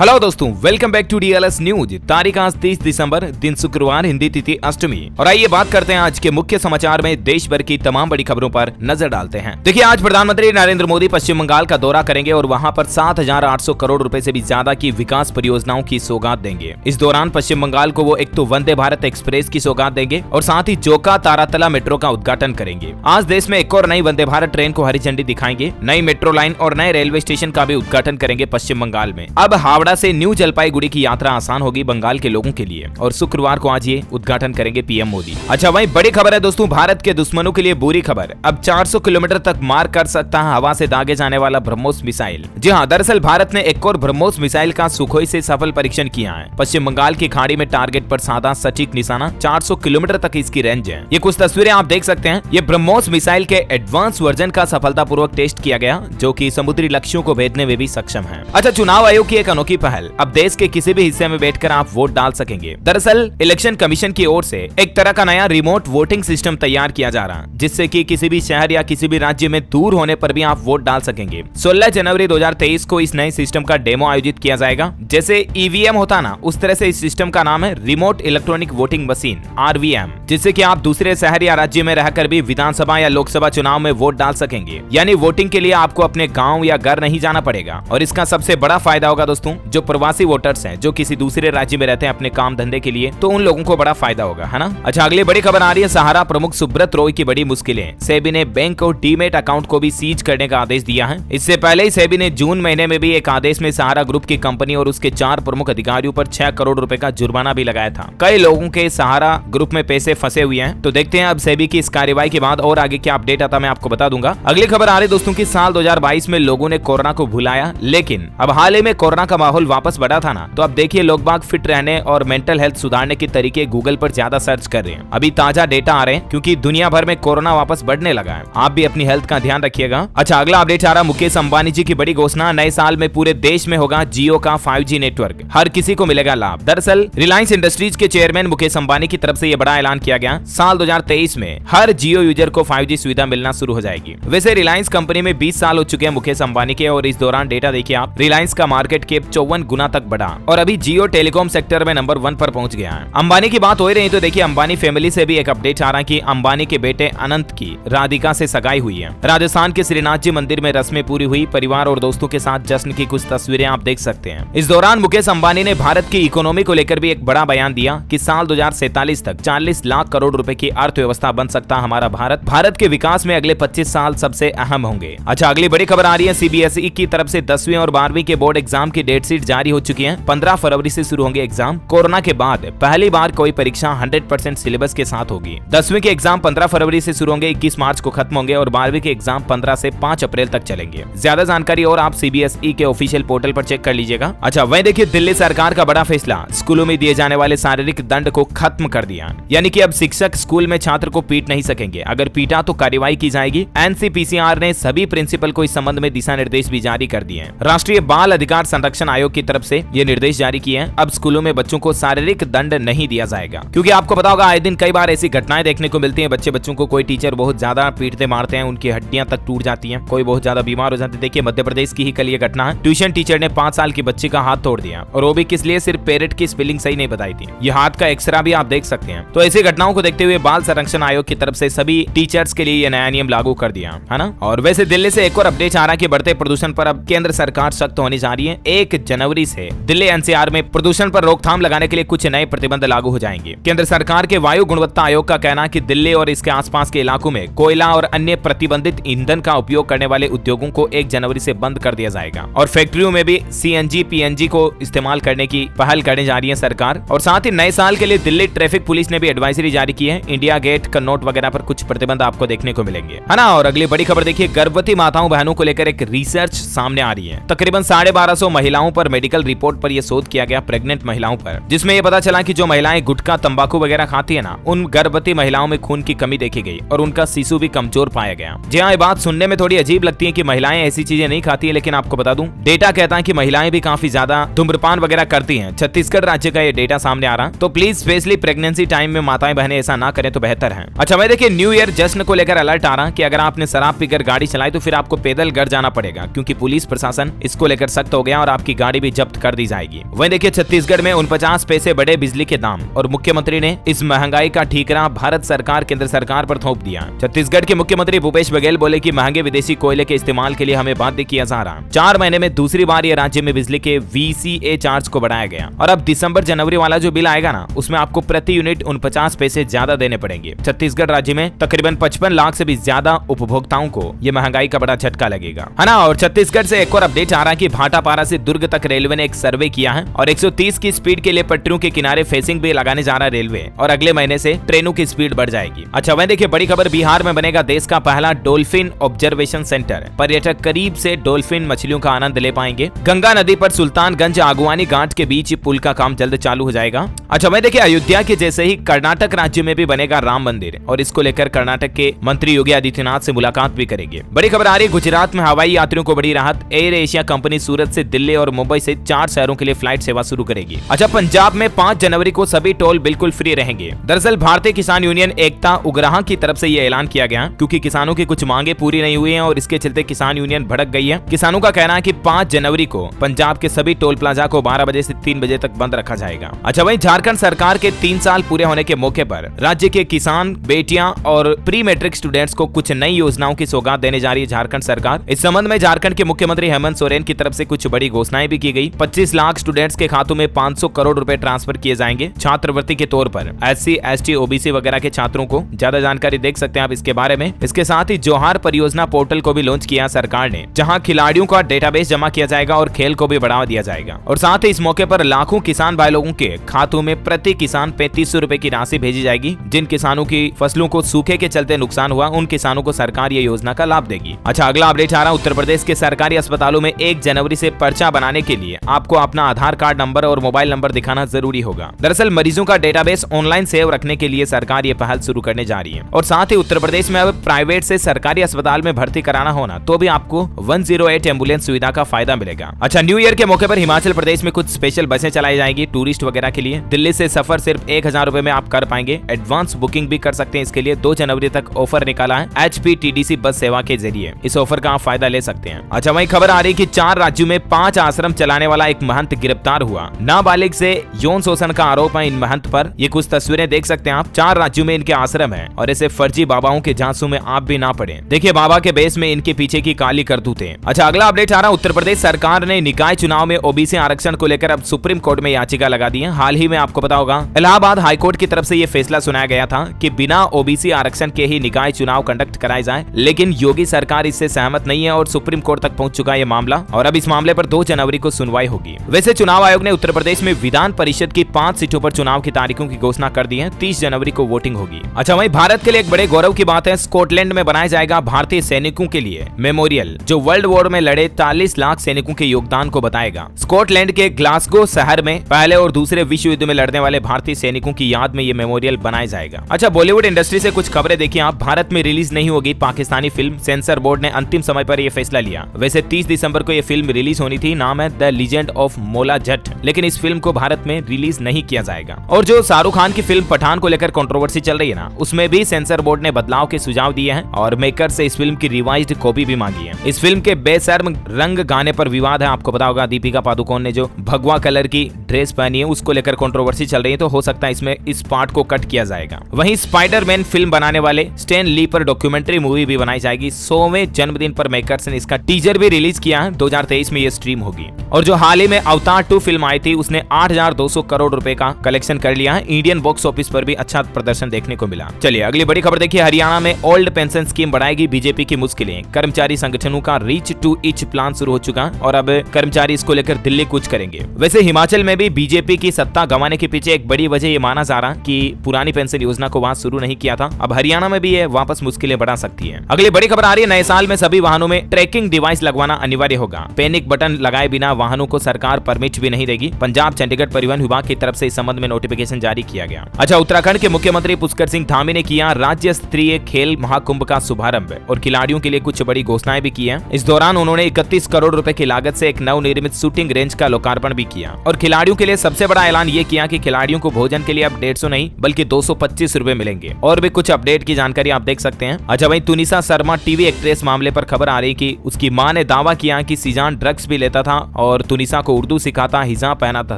Hello दोस्तों, welcome back to DLS news. तारीख आज 30 दिसंबर, दिन शुक्रवार, हिंदी तिथि अष्टमी। और आइए बात करते हैं आज के मुख्य समाचार में देश भर की तमाम बड़ी खबरों पर नजर डालते हैं। देखिए, आज प्रधानमंत्री नरेंद्र मोदी पश्चिम बंगाल का दौरा करेंगे और वहां पर 7,800 करोड़ रुपए से भी ज्यादा की विकास परियोजनाओं की सौगात देंगे। इस दौरान पश्चिम बंगाल को वो एक तो वंदे भारत एक्सप्रेस की सौगात देंगे और साथ ही जोका तारातला मेट्रो का उद्घाटन करेंगे। आज देश में एक और नई वंदे भारत ट्रेन को हरी झंडी दिखाएंगे। नई मेट्रो लाइन और नए रेलवे स्टेशन का भी उद्घाटन करेंगे पश्चिम बंगाल में। अब हावड़ा से न्यू जलपाईगुड़ी की यात्रा आसान होगी बंगाल के लोगों के लिए और शुक्रवार को आज ये उद्घाटन करेंगे पीएम मोदी। अच्छा, वहीं बड़ी खबर है दोस्तों, भारत के दुश्मनों के लिए बुरी खबर। अब 400 किलोमीटर तक मार कर सकता है हवा से दागे जाने वाला ब्रह्मोस मिसाइल। जी हाँ, दरअसल भारत ने एक और ब्रह्मोस मिसाइल का सुखोई से सफल परीक्षण किया है। पश्चिम बंगाल की खाड़ी में टारगेट पर साधा सटीक निशाना, 400 किलोमीटर तक इसकी रेंज है। ये कुछ तस्वीरें आप देख सकते हैं। ये ब्रह्मोस मिसाइल के एडवांस वर्जन का सफलतापूर्वक टेस्ट किया गया, जो कि समुद्री लक्ष्यों को भेदने में भी सक्षम है। अच्छा, चुनाव आयोग की एक अनोखी पहल। अब देश के किसी भी हिस्से में बैठकर आप वोट डाल सकेंगे। दरअसल इलेक्शन कमीशन की ओर से एक तरह का नया रिमोट वोटिंग सिस्टम तैयार किया जा रहा, जिससे कि किसी भी शहर या किसी भी राज्य में दूर होने पर भी आप वोट डाल सकेंगे। 16 जनवरी 2023 को इस नए सिस्टम का डेमो आयोजित किया जाएगा। जैसे ईवीएम होता ना, उस तरह से इस सिस्टम का नाम है remote electronic voting machine, RVM, जिससे कि आप दूसरे शहर या राज्य में रहकर भी विधानसभा या लोकसभा चुनाव में वोट डाल सकेंगे। यानी वोटिंग के लिए आपको अपने गाँव या घर नहीं जाना पड़ेगा। और इसका सबसे बड़ा फायदा होगा दोस्तों, जो प्रवासी वोटर्स हैं, जो किसी दूसरे राज्य में रहते हैं अपने काम धंधे के लिए, तो उन लोगों को बड़ा फायदा होगा, है ना। अच्छा, अगली बड़ी खबर आ रही है, सहारा प्रमुख सुब्रत रॉय की बड़ी मुश्किलें। सेबी ने बैंक और डीमेट अकाउंट को भी सीज करने का आदेश दिया है। इससे पहले ही सेबी ने जून महीने में भी एक आदेश में सहारा ग्रुप की कंपनी और उसके 4 प्रमुख अधिकारियों पर 6 करोड़ रुपए का जुर्माना भी लगाया था। कई लोगों के सहारा ग्रुप में पैसे फंसे हुए हैं, तो देखते हैं अब सेबी की इस कार्रवाई के बाद और आगे क्या अपडेट आता मैं आपको बता दूंगा। अगली खबर आ रही दोस्तों की साल 2022 में लोगों ने कोरोना को भुलाया, लेकिन अब हाल ही में कोरोना का माहौल वापस बढ़ा था ना, तो अब देखिए लोग बाग फिट रहने और मेंटल हेल्थ सुधारने के तरीके गूगल पर ज्यादा सर्च कर रहे हैं। अभी ताजा डेटा आ रहे हैं, क्योंकि दुनिया भर में कोरोना वापस बढ़ने लगा है। आप भी अपनी हेल्थ का ध्यान रखिएगा। अच्छा, अगला अपडेट आ रहा, मुकेश अंबानी जी की बड़ी घोषणा। नए साल में पूरे देश में होगा जियो का 5G नेटवर्क, हर किसी को मिलेगा लाभ। दरअसल रिलायंस इंडस्ट्रीज के चेयरमैन मुकेश अंबानी की तरफ से यह बड़ा ऐलान किया गया। साल 2023 में हर जियो यूजर को 5G सुविधा मिलना शुरू हो जाएगी। वैसे रिलायंस कंपनी में 20 साल हो चुके हैं मुकेश अंबानी के, और इस दौरान डेटा देखिए आप, रिलायंस का मार्केट कैप 54 गुना तक बढ़ा और अभी जियो टेलीकॉम सेक्टर में नंबर 1 पर पहुंच गया है। अंबानी की बात हो रही तो देखिए, अंबानी फैमिली से भी एक अपडेट आ रहा है कि अंबानी के बेटे अनंत की राधिका से सगाई हुई है। राजस्थान के श्रीनाथ जी मंदिर में रस्में पूरी हुई। परिवार और दोस्तों के साथ जश्न की कुछ तस्वीरें आप देख सकते हैं। इस दौरान मुकेश अंबानी ने भारत की इकोनॉमी को लेकर भी एक बड़ा बयान दिया कि साल 2047 तक 40 लाख करोड़ रुपए की अर्थव्यवस्था बन सकता है हमारा भारत। भारत के विकास में अगले 25 साल सबसे अहम होंगे। अच्छा, अगली बड़ी खबर आ रही है, सीबीएसई की तरफ से 10वीं और 12वीं के बोर्ड एग्जाम की डेट शीट जारी हो चुकी है। 15 फरवरी से शुरू होंगे एग्जाम। कोरोना के बाद पहली बार कोई परीक्षा 100% सिलेबस के साथ होगी। 10वीं के एग्जाम 15 फरवरी से शुरू होंगे, 21 मार्च को खत्म होंगे और 12वीं के एग्जाम 15 से 5 अप्रैल तक चलेंगे। ज्यादा जानकारी और आप सीबीएसई के ऑफिशियल पोर्टल पर चेक कर लीजिएगा। अच्छा, वहीं देखिए दिल्ली सरकार का बड़ा फैसला, स्कूलों में दिए जाने वाले शारीरिक दंड को खत्म कर दिया। यानी कि अब शिक्षक स्कूल में छात्र को पीट नहीं सकेंगे, अगर पीटा तो कार्रवाई की जाएगी। एनसीपीसीआर ने सभी प्रिंसिपल को इस संबंध में दिशा निर्देश भी जारी कर दिए हैं। राष्ट्रीय बाल अधिकार संरक्षण आयोग की तरफ से ये निर्देश जारी किए हैं। अब स्कूलों में बच्चों को शारीरिक दंड नहीं दिया जाएगा, क्योंकि आपको पता होगा आए दिन कई बार ऐसी घटनाएं देखने को मिलती हैं। बच्चों को कोई टीचर बहुत ज्यादा पीटते मारते हैं, उनकी हड्डियां तक टूट जाती हैं, कोई बहुत ज्यादा बीमार हो जाते हैं। देखिए मध्य प्रदेश की ही कल ये घटना है। ट्यूशन टीचर ने 5 साल की बच्ची का हाथ तोड़ दिया, और वो भी किस लिए, सिर्फ पेरेंट की स्पेलिंग सही नहीं बताई थी। ये हाथ का एक्सरा भी आप देख सकते हैं। तो ऐसी घटनाओं को देखते हुए बाल संरक्षण आयोग की तरफ से सभी टीचर्स के लिए ये नया नियम लागू कर दिया है ना। और वैसे दिल्ली से एक और अपडेट आ रहा है कि बढ़ते प्रदूषण पर अब केंद्र सरकार सख्त होने जा रही है। 1 जनवरी से दिल्ली एनसीआर में प्रदूषण पर रोकथाम लगाने के लिए कुछ नए प्रतिबंध लागू हो जाएंगे। केंद्र सरकार के वायु गुणवत्ता आयोग का कहना है कि दिल्ली और इसके आसपास के इलाकों में कोयला और अन्य प्रतिबंधित ईंधन का उपयोग करने वाले उद्योगों को 1 जनवरी से बंद कर दिया जाएगा, और फैक्ट्रियों में भी सीएनजी पीएनजी को इस्तेमाल करने की पहल करने जा रही है सरकार। और साथ ही नए साल के लिए दिल्ली ट्रैफिक पुलिस ने भी एडवाइजरी जारी की है। इंडिया गेट, कन्नौट वगैरह पर कुछ प्रतिबंध आपको देखने को मिलेंगे, है ना। और अगली बड़ी खबर देखिए, गर्भवती माताओं बहनों को लेकर एक रिसर्च सामने आ रही है। तकरीबन 1250 महिलाओं पर मेडिकल रिपोर्ट पर यह शोध किया गया, प्रेग्नेंट महिलाओं पर, जिसमें यह पता चला कि जो महिलाएं गुटखा तंबाकू वगैरह खाती है ना, उन गर्भवती महिलाओं में खून की कमी देखी गई और उनका शिशु भी कमजोर पाया गया। जी हाँ, ये बात सुनने में थोड़ी अजीब लगती है कि महिलाएं ऐसी चीजें नहीं खाती है, लेकिन आपको बता दूं, डेटा कहता है कि महिलाएं भी काफी ज्यादा धूम्रपान वगैरह करती हैं। छत्तीसगढ़ राज्य का ये डेटा सामने आ रहा, तो प्लीज स्पेशली प्रेगनेंसी टाइम में माताएं बहनें ऐसा ना करें तो बेहतर है। अच्छा, मैं देखिए न्यू ईयर जश्न को लेकर अलर्ट आ रहा कि अगर आपने शराब पीकर गाड़ी चलाई तो फिर आपको पैदल घर जाना पड़ेगा, क्योंकि पुलिस प्रशासन इसको लेकर सख्त हो गया और आपकी गाड़ी गाड़ी भी जब्त कर दी जाएगी। वहीं देखिए छत्तीसगढ़ में 49 पैसे बढ़े बिजली के दाम और मुख्यमंत्री ने इस महंगाई का ठीकरा भारत सरकार केंद्र सरकार पर थोप दिया। छत्तीसगढ़ के मुख्यमंत्री भूपेश बघेल बोले कि महंगे विदेशी कोयले के इस्तेमाल के लिए हमें बाध्य किया जा रहा। 4 महीने में दूसरी बार ये राज्य में बिजली के VCA चार्ज को बढ़ाया गया और अब दिसंबर जनवरी वाला जो बिल आएगा ना, उसमें आपको प्रति यूनिट 49 पैसे ज्यादा देने पड़ेंगे। छत्तीसगढ़ राज्य में तकरीबन 55 लाख से भी ज्यादा उपभोक्ताओं को ये महंगाई का बड़ा झटका लगेगा, है ना। और छत्तीसगढ़ से एक और अपडेट आ रहा है कि भाटापारा से दुर्ग तक रेलवे ने एक सर्वे किया है और 130 की स्पीड के लिए पटरियों के किनारे फेसिंग भी लगाने जा रहा है रेलवे और अगले महीने से ट्रेनों की स्पीड बढ़ जाएगी। अच्छा वहीं देखिए बड़ी खबर, बिहार में बनेगा देश का पहला डॉल्फिन ऑब्जर्वेशन सेंटर। पर्यटक करीब से डॉल्फिन मछलियों का आनंद ले पाएंगे। गंगा नदी पर सुल्तानगंज आगुवानी घाट के बीच पुल का काम जल्द चालू हो जाएगा। अच्छा वहीं देखिए अयोध्या के जैसे ही कर्नाटक राज्य में भी बनेगा राम मंदिर और इसको लेकर कर्नाटक के मंत्री योगी आदित्यनाथ से मुलाकात भी करेंगे। बड़ी खबर आ रही है गुजरात में हवाई यात्रियों को बड़ी राहत। एयर एशिया कंपनी सूरत से दिल्ली और मुंबई से 4 शहरों के लिए फ्लाइट सेवा शुरू करेगी। अच्छा पंजाब में 5 जनवरी को सभी टोल बिल्कुल फ्री रहेंगे। दरअसल भारतीय किसान यूनियन एकता उग्राह की तरफ से यह ऐलान किया गया क्योंकि किसानों की कुछ मांगे पूरी नहीं हुई हैं और इसके चलते किसान यूनियन भड़क गई है। किसानों का कहना है कि 5 जनवरी को पंजाब के सभी टोल प्लाजा को 12 बजे से 3 बजे तक बंद रखा जाएगा। अच्छा वहीं झारखंड सरकार के 3 साल पूरे होने के मौके पर राज्य के किसान बेटियां और प्री मैट्रिक स्टूडेंट्स को कुछ नई योजनाओं की सौगात देने जा रही है झारखंड सरकार। इस संबंध में झारखंड के मुख्यमंत्री हेमंत सोरेन की तरफ से कुछ बड़ी घोषणाएं भी की गई। 25 लाख स्टूडेंट्स के खातों में 500 करोड़ रुपए ट्रांसफर किए जाएंगे छात्रवृत्ति के तौर पर। SC ST OBC वगैरह के छात्रों को ज्यादा जानकारी देख सकते हैं आप इसके बारे में। इसके साथ ही जोहार परियोजना पोर्टल को भी लॉन्च किया सरकार ने, जहां खिलाड़ियों का डेटाबेस जमा किया जाएगा और खेल को भी बढ़ावा दिया जाएगा। और साथ ही इस मौके पर लाखों किसान भाई लोगों के खातों में प्रति किसान 3500 रुपए की राशि भेजी जाएगी। जिन किसानों की फसलों को सूखे के चलते नुकसान हुआ उन किसानों को सरकार ये योजना का लाभ देगी। अच्छा अगला अपडेट आ रहा, उत्तर प्रदेश के सरकारी अस्पतालों में 1 जनवरी से पर्चा बनाने के लिए आपको अपना आधार कार्ड नंबर और मोबाइल नंबर दिखाना जरूरी होगा। दरअसल मरीजों का डेटाबेस ऑनलाइन सेव रखने के लिए सरकार ये पहल शुरू करने जा रही है। और साथ ही उत्तर प्रदेश में अब प्राइवेट से सरकारी अस्पताल में भर्ती कराना होना तो भी आपको 108 एम्बुलेंस सुविधा का फायदा मिलेगा। अच्छा न्यू ईयर के मौके पर हिमाचल प्रदेश में कुछ स्पेशल बसें चलाई जाएगी टूरिस्ट वगैरह के लिए। दिल्ली से सफर सिर्फ 1000 रुपए में आप कर पाएंगे। एडवांस बुकिंग भी कर सकते हैं। इसके लिए 2 जनवरी तक ऑफर निकाला है HPTDC बस सेवा के जरिए। इस ऑफर का आप फायदा ले सकते हैं। अच्छा वही खबर आ रही कि 4 राज्यों में 5 आश्रम चलाने वाला एक महंत गिरफ्तार हुआ। नाबालिग से यौन शोषण का आरोप है इन महंत पर। ये कुछ तस्वीरें देख सकते हैं आप। 4 राज्यों में इनके आश्रम है और ऐसे फर्जी बाबाओं के झांसों में आप भी ना पड़े। देखिए बाबा के बेस में इनके पीछे की काली करतूतें। अच्छा अगला अपडेट आ रहा, उत्तर प्रदेश सरकार ने निकाय चुनाव में OBC आरक्षण को लेकर अब सुप्रीम कोर्ट में याचिका लगा दी है। हाल ही में आपको पता होगा इलाहाबाद हाईकोर्ट की तरफ से ये फैसला सुनाया गया था कि बिना OBC आरक्षण के ही निकाय चुनाव कंडक्ट कराए जाए, लेकिन योगी सरकार इससे सहमत नहीं है और सुप्रीम कोर्ट तक पहुंच चुका है ये मामला और अब इस मामले पर 2 जनवरी को सुनवाई होगी। वैसे चुनाव आयोग ने उत्तर प्रदेश में विधान परिषद की 5 सीटों पर चुनाव की तारीखों की घोषणा कर दी है। 30 जनवरी को वोटिंग होगी। अच्छा वहीं भारत के लिए एक बड़े गौरव की बात है, स्कॉटलैंड में बनाया जाएगा भारतीय सैनिकों के लिए मेमोरियल, जो वर्ल्ड वॉर में लड़े 40 लाख सैनिकों के योगदान को बताएगा। स्कॉटलैंड के ग्लासगो शहर में पहले और दूसरे विश्व युद्ध में लड़ने वाले भारतीय सैनिकों की याद में ये मेमोरियल बनाया जाएगा। अच्छा बॉलीवुड इंडस्ट्री से कुछ खबरें देखिए आप। भारत में रिलीज नहीं होगी पाकिस्तानी फिल्म, सेंसर बोर्ड ने अंतिम समय पर यह फैसला लिया। वैसे 30 दिसंबर को यह फिल्म रिलीज होनी थी, नाम है द लीजेंड ऑफ मोला जट, लेकिन इस फिल्म को भारत में रिलीज नहीं किया जाएगा। और जो शाहरुख खान की फिल्म पठान को लेकर कंट्रोवर्सी चल रही है ना, उसमें भी सेंसर बोर्ड ने बदलाव के सुझाव दिए हैं और मेकर से इस फिल्म की रिवाइज्ड कॉपी भी मांगी है। इस फिल्म के बेशर्म रंग गाने पर विवाद है। आपको पता होगा दीपिका पादुकोण ने जो भगवा कलर की ड्रेस पहनी है उसको लेकर कंट्रोवर्सी चल रही है, तो हो सकता है इसमें इस पार्ट को कट किया जाएगा। वहीं स्पाइडरमैन फिल्म बनाने वाले स्टैन ली पर डॉक्यूमेंट्री मूवी भी बनाई जाएगी। 100वें जन्मदिन पर मेकर्स ने इसका टीजर भी रिलीज किया है। 2023 में ये स्ट्रीम होगी। और जो हाल ही में अवतार 2 फिल्म आई थी उसने 8200 करोड़ रुपए का कलेक्शन कर लिया है। इंडियन बॉक्स ऑफिस पर भी अच्छा प्रदर्शन देखने को मिला। चलिए अगली बड़ी खबर देखिए, हरियाणा में ओल्ड पेंशन स्कीम बढ़ाएगी बीजेपी की मुश्किलें। कर्मचारी संगठनों का रीच टू ईच प्लान शुरू हो चुका और अब कर्मचारी इसको लेकर दिल्ली कूच करेंगे। वैसे हिमाचल में भी बीजेपी की सत्ता गंवाने के पीछे एक बड़ी वजह ये माना जा रहा कि पुरानी पेंशन योजना को वहां शुरू नहीं किया था। अब हरियाणा में भी ये वापस मुश्किलें बढ़ा सकती है। अगली बड़ी खबर आ रही है, नए साल में सभी वाहनों में ट्रैकिंग डिवाइस लगवाना अनिवार्य होगा। पैनिक बटन लगाए बिना वाहनों को सरकार परमिट भी नहीं देगी। पंजाब चंडीगढ़ परिवहन विभाग की तरफ से इस संबंध में नोटिफिकेशन जारी किया गया। अच्छा उत्तराखंड के मुख्यमंत्री पुष्कर सिंह धामी ने किया राज्य स्तरीय खेल महाकुंभ का शुभारंभ और खिलाड़ियों के लिए कुछ बड़ी घोषणाएं भी की हैं। इस दौरान उन्होंने 31 करोड़ रुपए की लागत से एक नवनिर्मित शूटिंग रेंज का लोकार्पण भी किया और खिलाड़ियों के लिए सबसे बड़ा ऐलान ये किया कि खिलाड़ियों को भोजन के लिए अब 150 नहीं बल्कि 225 रुपए मिलेंगे। और भी कुछ अपडेट की जानकारी आप देख सकते हैं। अच्छा वहीं तुनिसा शर्मा टीवी एक्ट्रेस मामले पर खबर आ रही कि उसकी मां ने दावा किया कि सीजान ड्रग्स भी लेता था और और तुनिसा को उर्दू सिखाता, हिजाब पहनाता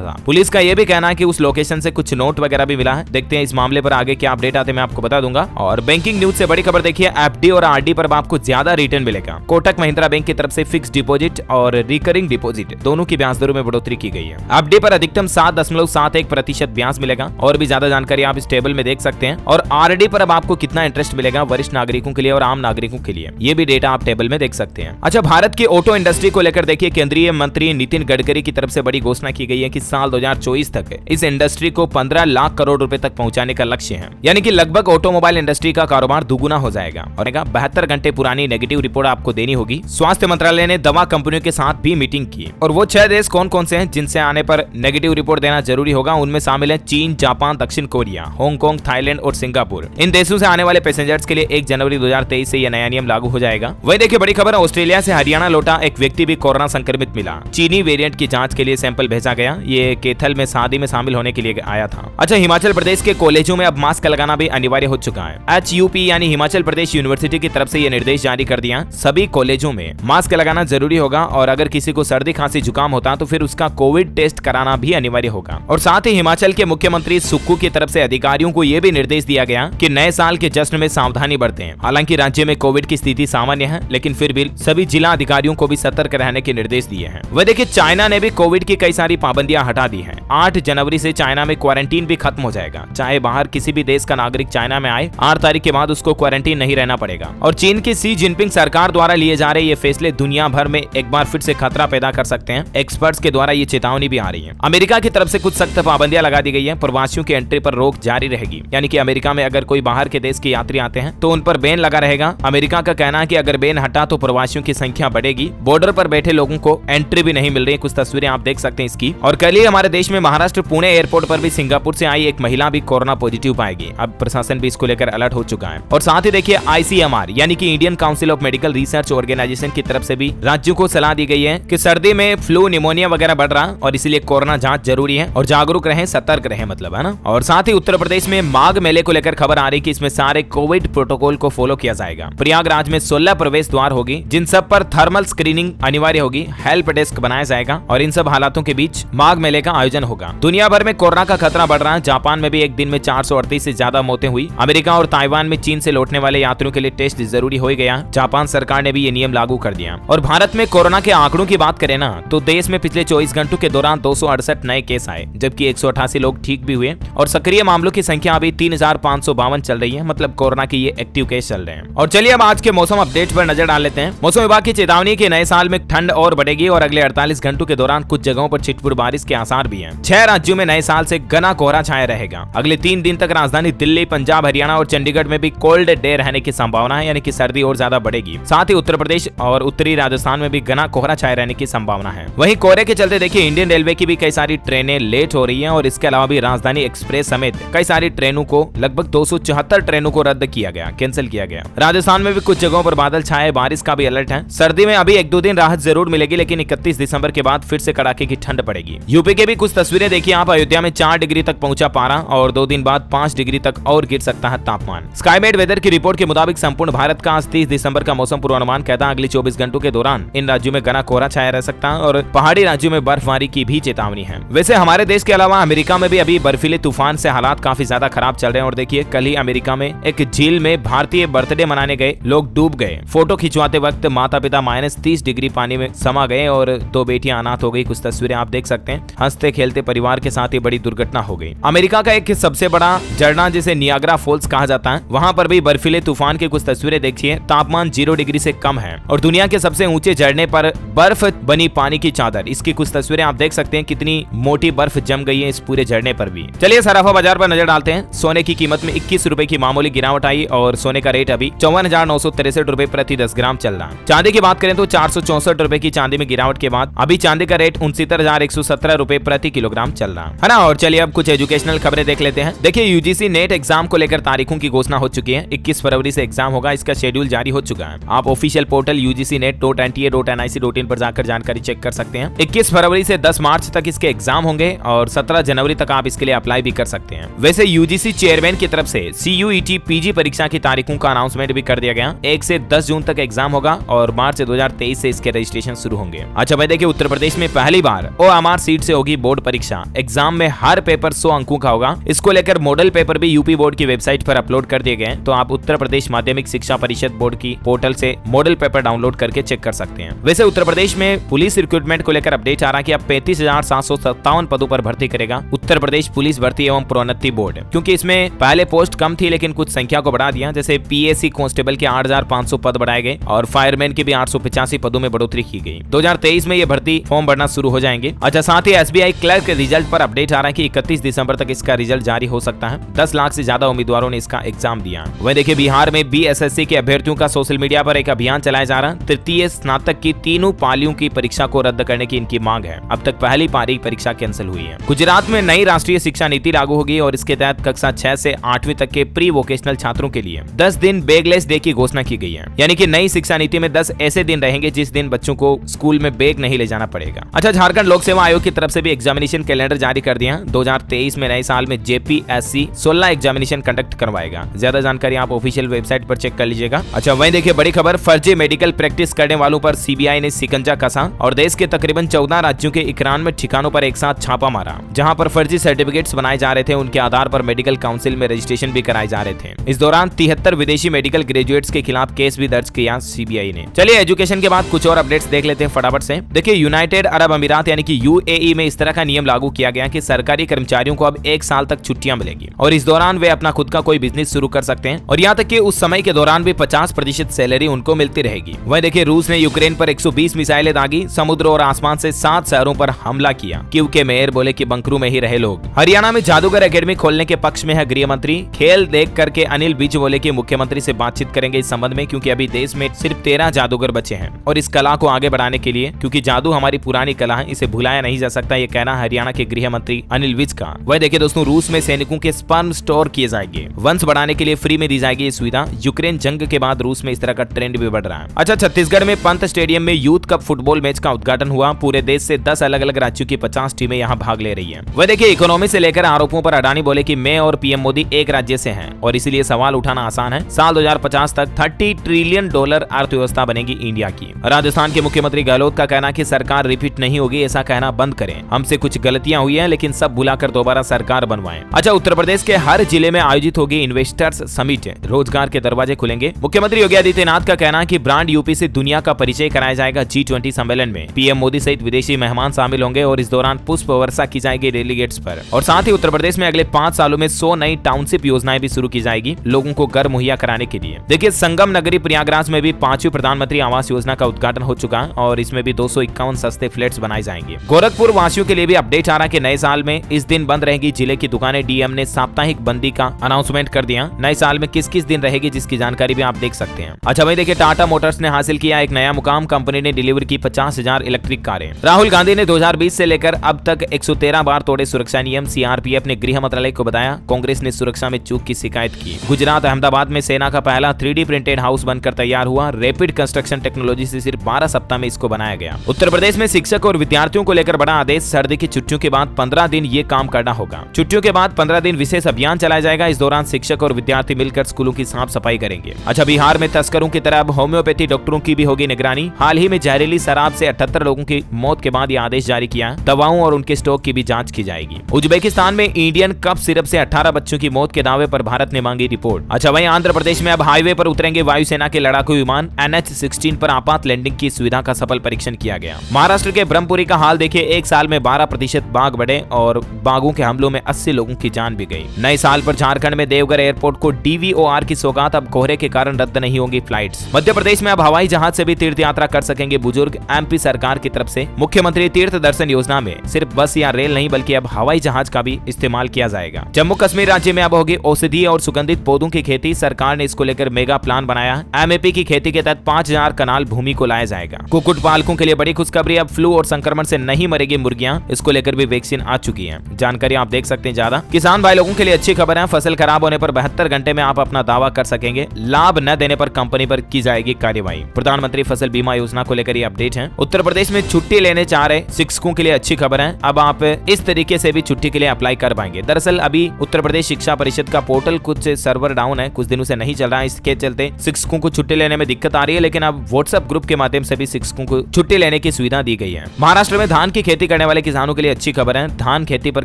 था। पुलिस का यह भी कहना है कि उस लोकेशन से कुछ नोट वगैरह भी मिला है। देखते हैं इस मामले पर आगे क्या अपडेट आते हैं, मैं आपको बता दूंगा। और बैंकिंग न्यूज से बड़ी खबर देखिए, एफडी और आरडी पर आपको ज्यादा रिटर्न मिलेगा। कोटक महिंद्रा बैंक की तरफ से फिक्स डिपॉजिट और रिकरिंग डिपॉजिट दोनों की ब्याज दरों में बढ़ोतरी की गई है। एफडी पर अधिकतम 7.71% ब्याज मिलेगा। और भी ज्यादा जानकारी आप इस टेबल में देख सकते हैं। और आरडी पर अब आपको कितना इंटरेस्ट मिलेगा वरिष्ठ नागरिकों के लिए और आम नागरिकों के लिए, ये भी डेटा आप टेबल में देख सकते हैं। अच्छा, भारत की ऑटो इंडस्ट्री को लेकर देखिए, केंद्रीय मंत्री नितिन गडकरी की तरफ से बड़ी घोषणा की गई है कि साल 2024 तक इस इंडस्ट्री को 15 लाख करोड़ रुपए तक पहुंचाने का लक्ष्य है। यानी कि लगभग ऑटोमोबाइल इंडस्ट्री का कारोबार दुगुना हो जाएगा। और 72 घंटे पुरानी नेगेटिव रिपोर्ट आपको देनी होगी। स्वास्थ्य मंत्रालय ने दवा कंपनियों के साथ भी मीटिंग की। और वो 6 देश कौन कौन से हैं जिनसे आने पर नेगेटिव रिपोर्ट देना जरूरी होगा, उनमें शामिल है चीन, जापान, दक्षिण कोरिया, हांगकांग, थाईलैंड और सिंगापुर। इन देशों से आने वाले पैसेंजर्स के लिए 1 जनवरी 2023 से यह नया नियम लागू हो जाएगा। वही देखिए बड़ी खबर, ऑस्ट्रेलिया से हरियाणा लौटा एक व्यक्ति भी कोरोना संक्रमित मिला। चीनी वेरिएंट की जांच के लिए सैंपल भेजा गया। ये कैथल में शादी में शामिल होने के लिए आया था। अच्छा, हिमाचल प्रदेश के कॉलेजों में अब मास्क लगाना भी अनिवार्य हो चुका है। HUP यानी हिमाचल प्रदेश यूनिवर्सिटी की तरफ से यह निर्देश जारी कर दिया, सभी कॉलेजों में मास्क लगाना जरूरी होगा। और अगर किसी को सर्दी खांसी जुकाम होता तो फिर उसका कोविड टेस्ट कराना भी अनिवार्य होगा। और साथ ही हिमाचल के मुख्यमंत्री सुक्खू की तरफ से अधिकारियों को यह भी निर्देश दिया गया कि नए साल के जश्न में सावधानी बरतें। हालांकि राज्य में कोविड की स्थिति सामान्य है, लेकिन फिर भी सभी जिला अधिकारियों को भी सतर्क रहने के निर्देश दिए हैं। वह देखिए, चाइना ने भी कोविड की कई सारी पाबंदियां हटा दी हैं। 8 जनवरी से चाइना में क्वारंटीन भी खत्म हो जाएगा। चाहे बाहर किसी भी देश का नागरिक चाइना में आए, 8 तारीख के बाद उसको क्वारंटीन नहीं रहना पड़ेगा। और चीन की शी जिनपिंग सरकार द्वारा लिए जा रहे ये फैसले दुनिया भर में एक बार फिर से खतरा पैदा कर सकते हैं। एक्सपर्ट्स के द्वारा ये चेतावनी भी आ रही है। अमेरिका की तरफ से कुछ सख्त पाबंदियां लगा दी गई है। प्रवासियों की एंट्री पर रोक जारी रहेगी। यानी कि अमेरिका में अगर कोई बाहर के देश के यात्री आते हैं तो उन पर बैन लगा रहेगा। अमेरिका का कहना है कि अगर बैन हटा तो प्रवासियों की संख्या बढ़ेगी। बॉर्डर पर बैठे लोगों को एंट्री भी नहीं मिल रही है। कुछ तस्वीरें आप देख सकते हैं इसकी। और कल ही हमारे देश में महाराष्ट्र पुणे एयरपोर्ट पर भी सिंगापुर से आई एक महिला भी कोरोना पॉजिटिव पाएगी। अब प्रशासन भी इसको लेकर अलर्ट हो चुका है। और साथ ही देखिए, ICMR यानी कि Indian council of medical research organisation की तरफ से भी राज्यों को सलाह दी गई है कि सर्दी में फ्लू, निमोनिया वगैरह बढ़ रहा और इसलिए कोरोना जांच जरूरी है और जागरूक रहें, सतर्क रहें, मतलब है ना। और साथ ही उत्तर प्रदेश में माघ मेले को लेकर खबर आ रही कि इसमें सारे कोविड प्रोटोकॉल को फॉलो किया जाएगा। प्रयागराज में 16 प्रवेश द्वार होगी, जिन सब पर थर्मल स्क्रीनिंग अनिवार्य होगी। हेल्प डेस्क बनाया जाएगा और इन सब हालातों के बीच माघ मेले का आयोजन होगा। दुनिया भर में कोरोना का खतरा बढ़ रहा है। जापान में भी एक दिन में 438 से ज्यादा मौतें हुई। अमेरिका और ताइवान में चीन से लौटने वाले यात्रियों के लिए टेस्ट जरूरी हो गया। जापान सरकार ने भी ये नियम लागू कर दिया। और भारत में कोरोना के आंकड़ों की बात करें ना, तो देश में पिछले 24 घंटों के दौरान 268 नए केस आए, जबकि 188 लोग ठीक भी हुए। और सक्रिय मामलों की संख्या अभी 3552 चल रही है, मतलब कोरोना की ये एक्टिव केस चल रहे हैं। और चलिए अब आज के मौसम अपडेट पर नजर डाल लेते हैं। मौसम विभाग की चेतावनी के नए साल में ठंड और बढ़ेगी और अगले 48 घंटों के दौरान कुछ जगहों पर छिटपुट बारिश के आसार भी हैं। 6 राज्यों में नए साल से घना कोहरा छाया रहेगा। अगले 3 दिन तक राजधानी दिल्ली, पंजाब, हरियाणा और चंडीगढ़ में भी कोल्ड डे रहने की संभावना है, यानी कि सर्दी और ज्यादा बढ़ेगी। साथ ही उत्तर प्रदेश और उत्तरी राजस्थान में भी घना कोहरा छाए रहने की संभावना है। वहीं कोहरे के चलते देखिए, इंडियन रेलवे की भी कई सारी ट्रेनें लेट हो रही हैं और इसके अलावा भी राजधानी एक्सप्रेस समेत कई सारी ट्रेनों को, लगभग 274 ट्रेनों को रद्द किया गया, कैंसिल किया गया। राजस्थान में भी कुछ जगहों पर बादल छाए, बारिश का भी अलर्ट है। सर्दी में अभी 1-2 दिन राहत जरूर मिलेगी, लेकिन 31 दिसंबर के बाद फिर से कड़ाके की ठंड पड़ेगी। यूपी के भी कुछ तस्वीरें देखिए आप। अयोध्या में 4 डिग्री तक पहुंचा पारा और 2 दिन बाद 5 डिग्री तक और गिर सकता है तापमान। स्काईमेट वेदर की रिपोर्ट के मुताबिक संपूर्ण भारत का आज 30 दिसंबर का मौसम पूर्वानुमान कहता है अगले 24 घंटों के दौरान इन राज्यों में घना कोहरा छाया रह सकता है और पहाड़ी राज्यों में बर्फबारी की भी चेतावनी है। वैसे हमारे देश के अलावा अमेरिका में भी अभी बर्फीले तूफान से हालात काफी ज्यादा खराब चल रहे हैं। और देखिए, कल ही अमेरिका में एक झील में भारतीय बर्थडे मनाने गए लोग डूब गए। फोटो खिंचवाते वक्त माता पिता -30 डिग्री पानी में समा गए और 2 बेटियां अनाथ हो गई। कुछ तस्वीरें आप देख सकते हैं। हंसते खेलते परिवार के साथ ही बड़ी दुर्घटना हो गई। अमेरिका का एक सबसे बड़ा झरना जिसे नियाग्रा फॉल्स कहा जाता है, वहां पर भी बर्फीले तूफान की कुछ तस्वीरें देखिए। तापमान 0 डिग्री से कम है और दुनिया के सबसे ऊंचे झरने पर बर्फ बनी पानी की चादर, इसकी कुछ तस्वीरें आप देख सकते हैं। कितनी मोटी बर्फ जम गई है इस पूरे झरने पर भी। चलिए सराफा बाजार पर नजर डालते हैं। सोने की कीमत में 21 रुपए की मामूली गिरावट आई और सोने का रेट अभी 54,963 रुपए प्रति 10 ग्राम चल रहा है। चांदी की बात करें तो 464 रुपए की चांदी में गिरावट के बाद अभी चांदी का रेट 69,117 रुपए प्रति किलोग्राम चल रहा है ना। और चलिए अब कुछ एजुकेशनल खबरें देख लेते हैं। देखिए, यूजीसी नेट एग्जाम को लेकर तारीखों की घोषणा हो चुकी है। 21 फरवरी से एग्जाम होगा, इसका शेड्यूल जारी हो चुका है। आप ऑफिशियल पोर्टल ugcnet.nta.nic.in पर जाकर जानकारी चेक कर सकते हैं। 21 फरवरी से 10 मार्च तक इसके एग्जाम होंगे और 17 जनवरी तक आप इसके लिए अप्लाई भी कर सकते हैं। वैसे यूजीसी चेयरमैन की तरफ से CUET PG परीक्षा की तारीखों का अनाउंसमेंट भी कर दिया गया। 1 से 10 जून तक एग्जाम होगा और मार्च 2023 से इसके रजिस्ट्रेशन शुरू होंगे। अच्छा भाई देखिए, देखिए उत्तर प्रदेश में पहली बार OMR सीट से होगी बोर्ड परीक्षा। एग्जाम में हर पेपर 100 अंकों का होगा। इसको लेकर मॉडल पेपर भी यूपी बोर्ड की वेबसाइट पर अपलोड कर दिए गए, तो आप उत्तर प्रदेश माध्यमिक शिक्षा परिषद बोर्ड की पोर्टल से मॉडल पेपर डाउनलोड करके चेक कर सकते हैं। वैसे उत्तर प्रदेश में पुलिस रिक्रूटमेंट को लेकर अपडेट आ रहा है कि अब 35,757 पदों पर भर्ती करेगा उत्तर प्रदेश पुलिस भर्ती एवं प्रोन्नति बोर्ड, क्योंकि इसमें पहले पोस्ट कम थी लेकिन कुछ संख्या को बढ़ा दिया। जैसे PAC कांस्टेबल के 8,500 पद बढ़ाए गए और फायरमैन के भी 885 पदों में बढ़ोतरी की गई। 2023 में ये भर्ती फॉर्म भरना शुरू हो जाएंगे। अच्छा, साथ ही SBI क्लर्क रिजल्ट पर अपडेट आ रहा है कि 31 दिसंबर तक इसका रिजल्ट जारी हो सकता है। 10 लाख से ज्यादा उम्मीदवारों ने इसका एग्जाम दिया। वहीं देखिए बिहार में BSSC के अभ्यर्थियों का सोशल मीडिया पर एक अभियान चलाया जा रहा है। तृतीय स्नातक की तीनों पालियों की परीक्षा को रद्द करने की इनकी मांग है। अब तक पहली पारी परीक्षा कैंसिल हुई है। गुजरात में नई राष्ट्रीय शिक्षा नीति लागू होगी और इसके तहत कक्षा 6 से 8वीं तक के प्री वोकेशनल छात्रों के लिए 10 दिन बैगलेस डे की घोषणा की गई है। यानी कि नई शिक्षा नीति में 10 ऐसे दिन रहेंगे जिस दिन बच्चों को स्कूल में बैग नहीं ले जाना पड़ेगा। अच्छा, झारखंड लोक सेवा आयोग की तरफ से भी एग्जामिनेशन कैलेंडर जारी कर दिया। 2023 में नए साल में JPSC 16 एग्जामिनेशन कंडक्ट करवाएगा। ज्यादा जानकारी आप ऑफिशियल वेबसाइट पर चेक कर लीजिएगा। अच्छा, वहीं देखिए बड़ी खबर, फर्जी मेडिकल प्रैक्टिस करने वालों पर CBI ने शिकंजा कसा और देश के तकरीबन 14 राज्यों के 91 ठिकानों पर एक साथ छापा मारा। जहां पर फर्जी सर्टिफिकेट्स बनाए जा रहे थे, उनके आधार पर मेडिकल काउंसिल में रजिस्ट्रेशन भी कराए जा रहे थे। इस दौरान 73 विदेशी मेडिकल ग्रेजुएट्स के खिलाफ केस भी दर्ज किया CBI ने। चलिए एजुकेशन के बाद कुछ और अपडेट्स देख लेते हैं फटाफट से। देखिए यूनाइटेड अरब अमीरात यानी कि UAE में इस तरह का नियम लागू किया गया कि सरकारी कर्मचारियों को अब 1 साल तक छुट्टियां मिलेगी और इस दौरान वे अपना खुद का कोई बिजनेस शुरू कर सकते हैं और यहाँ तक कि उस समय के दौरान भी 50% सैलरी उनको मिलती रहेगी। वहीं देखिए रूस ने यूक्रेन पर 120 मिसाइलें दागी, समुद्र और आसमान से 7 शहरों पर हमला किया। क्यू के मेयर बोले कि बंकरों में ही रहे लोग। हरियाणा में जादूगर एकेडमी खोलने के पक्ष में है गृह मंत्री। खेल देख करके अनिल विज बोले कि मुख्यमंत्री से बातचीत करेंगे इस संबंध में, क्योंकि अभी देश में सिर्फ 13 जादूगर बचे हैं और इस कला को आगे बढ़ाने के लिए, क्योंकि जादू हमारी पुरानी कला है, इसे भुलाया नहीं जा सकता, ये कहना हरियाणा के गृह मंत्री अनिल विज का। वह देखिए दोस्तों, रूस में सैनिकों के स्पर्म स्टोर किए जाएंगे। वंश बढ़ाने के लिए फ्री में दी जाएगी ये सुविधा। यूक्रेन जंग के बाद रूस में इस तरह का ट्रेंड भी बढ़ रहा है। अच्छा, छत्तीसगढ़ में पंत स्टेडियम में यूथ कप फुटबॉल मैच का उद्घाटन हुआ। पूरे देश से 10 अलग अलग राज्यों की 50 टीमें यहाँ भाग ले रही है। वह देखिए इकोनॉमी से लेकर आरोपों पर अडानी बोले कि मैं और PM मोदी एक राज्य से हैं और इसीलिए सवाल उठाना आसान है। साल 2050 तक $30 ट्रिलियन अर्थव्यवस्था बनेगी इंडिया की। राजस्थान के मुख्यमंत्री गहलोत का कहना कि सरकार रिपीट नहीं होगी, ऐसा कहना बंद करें। हमसे कुछ गलतियां हुई हैं लेकिन सब भुलाकर दोबारा सरकार बनवाएं। अच्छा, उत्तर प्रदेश के हर जिले में आयोजित होगी इन्वेस्टर्स समिट, रोजगार के दरवाजे खुलेंगे। मुख्यमंत्री योगी आदित्यनाथ का कहना है कि ब्रांड यूपी से दुनिया का परिचय कराया जाएगा। G20 सम्मेलन में PM मोदी सहित विदेशी मेहमान शामिल होंगे और इस दौरान पुष्प वर्षा की जाएगी डेलीगेट्स पर। और साथ ही उत्तर प्रदेश में अगले 5 सालों में 100 नई टाउनशिप योजनाएं भी शुरू की जाएगी लोगों को घर मुहैया कराने के लिए। देखिए संगम नगरी प्रयागराज में भी 5वीं प्रधानमंत्री आवास योजना का उद्घाटन हो चुका है और इसमें भी 251 सस्ते फ्लैट्स बनाए जाएंगे। गोरखपुर वासियों के लिए भी अपडेट आ रहा है कि नए साल में इस दिन बंद रहेगी जिले की दुकानें। DM ने साप्ताहिक बंदी का अनाउंसमेंट कर दिया। नए साल में किस किस दिन रहेगी जिसकी जानकारी भी आप देख सकते हैं। अच्छा भाई देखिए, टाटा मोटर्स ने हासिल किया एक नया मुकाम। कंपनी ने डिलीवर की 50,000 इलेक्ट्रिक कारें। राहुल गांधी ने 2020 से लेकर अब तक 113 बार तोड़े सुरक्षा नियम। CRPF ने गृह मंत्रालय को बताया। कांग्रेस ने सुरक्षा में चूक की शिकायत की। गुजरात अहमदाबाद में सेना का पहला 3D प्रिंटेड हाउस बनकर तैयार हुआ। रैपिड कंस्ट्रक्शन टेक्नोलॉजी से सिर्फ 12 सप्ताह में इसको बनाया गया। उत्तर प्रदेश में शिक्षक और विद्यार्थियों को लेकर बड़ा आदेश। सर्दी की छुट्टियों के बाद 15 दिन ये काम करना होगा। छुट्टियों के बाद 15 दिन विशेष अभियान चलाया जाएगा। इस दौरान शिक्षक और विद्यार्थी मिलकर स्कूलों की साफ सफाई करेंगे। अच्छा, बिहार में तस्करों की तरह अब होम्योपैथी डॉक्टरों की भी होगी निगरानी। हाल ही में जहरीली शराब से 78 लोगों की मौत के बाद यह आदेश जारी किया। दवाओं और उनके स्टॉक की भी जांच की जाएगी। उज्बेकिस्तान में इंडियन कप सिरप से 18 बच्चों की मौत के दावे पर भारत ने मांगी रिपोर्ट। अच्छा, वहीं आंध्र प्रदेश में अब हाईवे पर उतरेंगे वायुसेना के लड़ाकू विमान। NH-16 पर आपात लैंडिंग की सुविधा का सफल परीक्षण किया गया। महाराष्ट्र के ब्रह्मपुरी का हाल देखिए, एक साल में 12% बाघ बढ़े और बाघों के हमलों में 80 लोगों की जान भी गई। नए साल पर झारखंड में देवघर एयरपोर्ट को DVOR की सौगात। अब कोहरे के कारण रद्द नहीं होंगी फ्लाइट्स। मध्य प्रदेश में अब हवाई जहाज से भी तीर्थ यात्रा कर सकेंगे बुजुर्ग। MP सरकार की तरफ से मुख्यमंत्री तीर्थ दर्शन योजना में सिर्फ बस या रेल नहीं बल्कि अब हवाई जहाज का भी इस्तेमाल किया जाएगा। जम्मू कश्मीर राज्य में अब होगी औषधीय और सुगंधित पौधों की खेती। सरकार ने इसको लेकर मेगा प्लान बनाया। MAP की खेती के तहत 5000 कनाल भूमि को लाया जाएगा। कुक्कुट पालकों के लिए बड़ी खुशखबरी, अब फ्लू और संक्रमण से नहीं मरेगी मुर्गियां। इसको लेकर भी वैक्सीन आ चुकी है। जानकारी आप देख सकते हैं ज्यादा। किसान भाई लोगों के लिए अच्छी खबर है। फसल खराब होने पर 72 घंटे में आप अपना दावा कर सकेंगे। लाभ न देने पर कंपनी पर की जाएगी कार्यवाही। प्रधानमंत्री फसल बीमा योजना को लेकर ये अपडेट है। उत्तर प्रदेश में छुट्टी लेने चाह रहे शिक्षकों के लिए अच्छी खबर है। अब आप इस तरीके से भी छुट्टी के लिए अप्लाई कर पाएंगे। दरअसल अभी उत्तर प्रदेश शिक्षा परिषद का पोर्टल कुछ सर्वर डाउन है, कुछ दिनों से नहीं चल रहा है। इसके चलते शिक्षकों को छुट्टी लेने में दिक्कत आ रही है, लेकिन अब व्हाट्सएप ग्रुप के माध्यम से भी शिक्षकों को छुट्टी लेने की सुविधा दी गई है। महाराष्ट्र में धान की खेती करने वाले किसानों के लिए अच्छी खबर है। धान खेती पर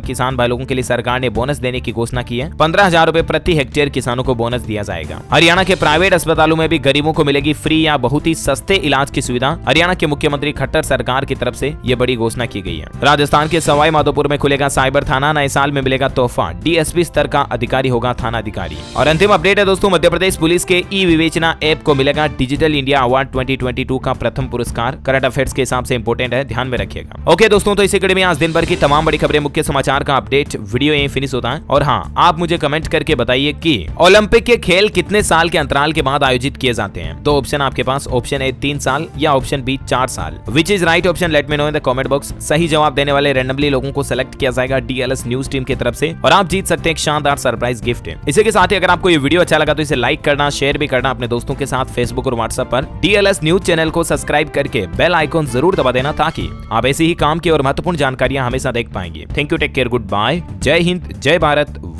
किसान भाई लोगों के लिए सरकार ने बोनस देने की घोषणा की है। 15,000 रुपए प्रति हेक्टेयर किसानों को बोनस दिया जाएगा। हरियाणा के प्राइवेट अस्पतालों में भी गरीबों को मिलेगी फ्री या बहुत ही सस्ते इलाज की सुविधा। हरियाणा के मुख्यमंत्री खट्टर सरकार की तरफ से ये बड़ी घोषणा की गई है। राजस्थान के सवाई माधोपुर में खुलेगा साइबर थाना। नए साल में मिलेगा तोहफा। डीएसपी स्तर का अधिकारी होगा थाना अधिकारी। और अंतिम अपडेट है दोस्तों, मध्य प्रदेश पुलिस के ई विवेचना ऐप को मिलेगा डिजिटल इंडिया अवार्ड 2022 का प्रथम पुरस्कार। करंट अफेयर्स के हिसाब से इंपोर्टेंट है, ध्यान में रखिएगा। ओके दोस्तों, तो इसी कड़ी में आज दिन भर की तमाम बड़ी खबरें, मुख्य समाचार का अपडेट वीडियो यहीं फिनिश होता है। और हाँ, आप मुझे कमेंट करके बताइए कि ओलंपिक के खेल कितने साल के अंतराल के बाद आयोजित किए जाते हैं। दो ऑप्शन आपके पास, ऑप्शन ए 3 साल या ऑप्शन बी 4 साल। Which is right option, let me know in the comment box. सही जवाब देने वाले रैंडमली लोगों को सेलेक्ट किया जाएगा डीएलएस न्यूज टीम की तरफ से और आप जीत सकते हैं एक शानदार सरप्राइज गिफ्ट। इसी के साथ ही अगर आपको ये वीडियो अच्छा लगा तो इसे लाइक करना, शेयर भी करना अपने दोस्तों के साथ फेसबुक और व्हाट्सएप पर। डीएलएस न्यूज चैनल को सब्सक्राइब करके बेल आइकॉन जरूर दबा देना ताकि आप ऐसी ही काम की और महत्वपूर्ण जानकारियां हमेशा देख पाएंगे। Thank you, take care, good bye, जय हिंद, जय भारत।